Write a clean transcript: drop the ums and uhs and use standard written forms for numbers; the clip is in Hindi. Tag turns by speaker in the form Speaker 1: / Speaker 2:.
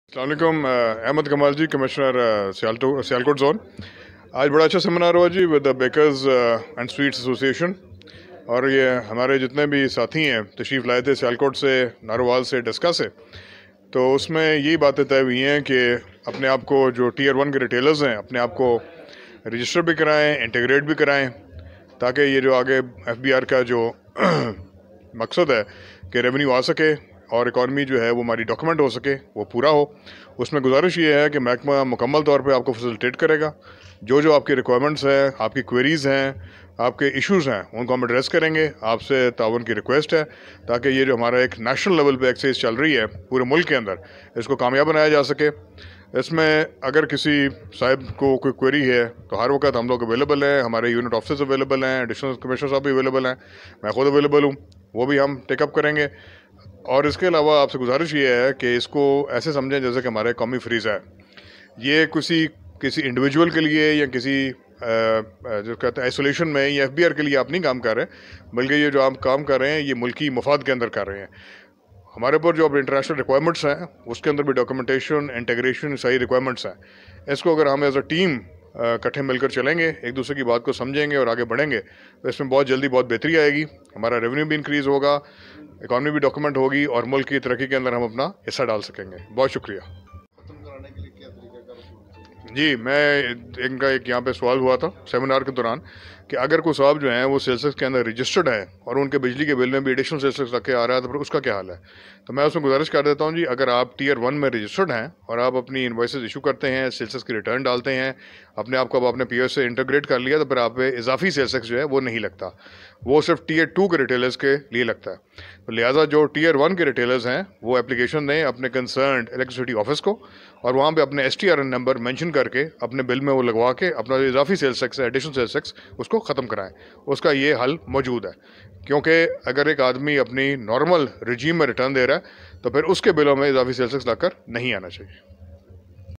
Speaker 1: अस्सलाम वालेकुम। अहमद कमाल जी, कमिश्नर सियालकोट जोन। आज बड़ा अच्छा सेमिनार हुआ जी with the bakers and sweets association, और ये हमारे जितने भी साथी हैं तशरीफ़ लाए थे सियालकोट से, नारोवाल से, डस्का से। तो उसमें यही बातें तय हुई हैं कि अपने आप को जो टीयर 1 के रिटेलर्स हैं अपने आप को रजिस्टर भी कराएं, इंटीग्रेट भी कराएं, ताकि ये जो आगे FBR का जो मकसद है कि रेवेन्यू आ सके और इकॉनमी जो है वो हमारी डॉक्यूमेंट हो सके, वो पूरा हो। उसमें गुजारिश ये है कि महकमा मुकम्मल तौर पे आपको फैसिलिटेट करेगा। जो आपकी रिक्वायरमेंट्स हैं, आपकी क्वेरीज़ हैं, आपके इश्यूज़ हैं, उनको हम एड्रेस करेंगे। आपसे ताउन की रिक्वेस्ट है ताकि ये जो हमारा एक नेशनल लेवल पे एक्सरसाइज चल रही है पूरे मुल्क के अंदर, इसको कामयाब बनाया जा सके। इसमें अगर किसी साहब को कोई क्वेरी है तो हर वक्त हम लोग अवेलेबल हैं, हमारे यूनिट ऑफिसर्स अवेलेबल हैं, एडिशनल कमिश्नर साहब भी अवेलेबल हैं, मैं खुद अवेलेबल हूँ, वो भी हम टेकअप करेंगे। और इसके अलावा आपसे गुजारिश ये है कि इसको ऐसे समझें जैसे कि हमारा कौमी फ्रीज़ है। ये किसी इंडिविजुअल के लिए या किसी जो कहते हैं आइसोलेशन में या FBR के लिए आप नहीं काम कर रहे, बल्कि ये जो आप काम कर रहे हैं ये मुल्की मफाद के अंदर कर रहे हैं। हमारे ऊपर जो अब इंटरनेशनल रिक्वायरमेंट्स हैं उसके अंदर भी डॉक्यूमेंटेशन, इंटीग्रेशन सारी रिक्वायरमेंट्स हैं। इसको अगर हम एज अ टीम इकट्ठे मिलकर चलेंगे, एक दूसरे की बात को समझेंगे और आगे बढ़ेंगे, तो इसमें बहुत जल्दी बहुत बेहतरी आएगी। हमारा रेवेन्यू भी इंक्रीज़ होगा, इकॉनमी भी डॉक्यूमेंट होगी और मुल्क की तरक्की के अंदर हम अपना हिस्सा डाल सकेंगे। बहुत शुक्रिया जी। इनका एक यहाँ पे सवाल हुआ था सेमिनार के दौरान कि अगर कोई साहब जो हैं वो सेल्स टैक्स के अंदर रजिस्टर्ड है और उनके बिजली के बिल में भी एडिशनल सेल्स टैक्स रखे आ रहा है तो फिर उसका क्या हाल है। तो मैं उसमें गुजारिश कर देता हूँ जी, अगर आप टीयर 1 में रजिस्टर्ड हैं और आप अपनी इन्वॉइसेस इशू करते हैं, सेल्स टैक्स की रिटर्न डालते हैं, अपने आप को अब आपने POS से इंटीग्रेट कर लिया, तो फिर आप पे इजाफी सेल्स टैक्स जो है वो नहीं लगता, वो सिर्फ टीयर 2 के रिटेलर्स के लिए लगता है। तो लिहाजा जो टीयर 1 के रिटेलर्स हैं वो एप्लीकेशन दें अपने कंसर्न इलेक्ट्रिसिटी ऑफिस को, और वहाँ पे अपने STRN नंबर मेंशन करके अपने बिल में वो लगवा के अपना जो इजाफी सेल्स टैक्स है, एडिशनल सेल्स टैक्स, उसको ख़त्म कराएं। उसका ये हल मौजूद है, क्योंकि अगर एक आदमी अपनी नॉर्मल रजीम में रिटर्न दे रहा है तो फिर उसके बिलों में इजाफी सेल्स टैक्स लाकर नहीं आना चाहिए।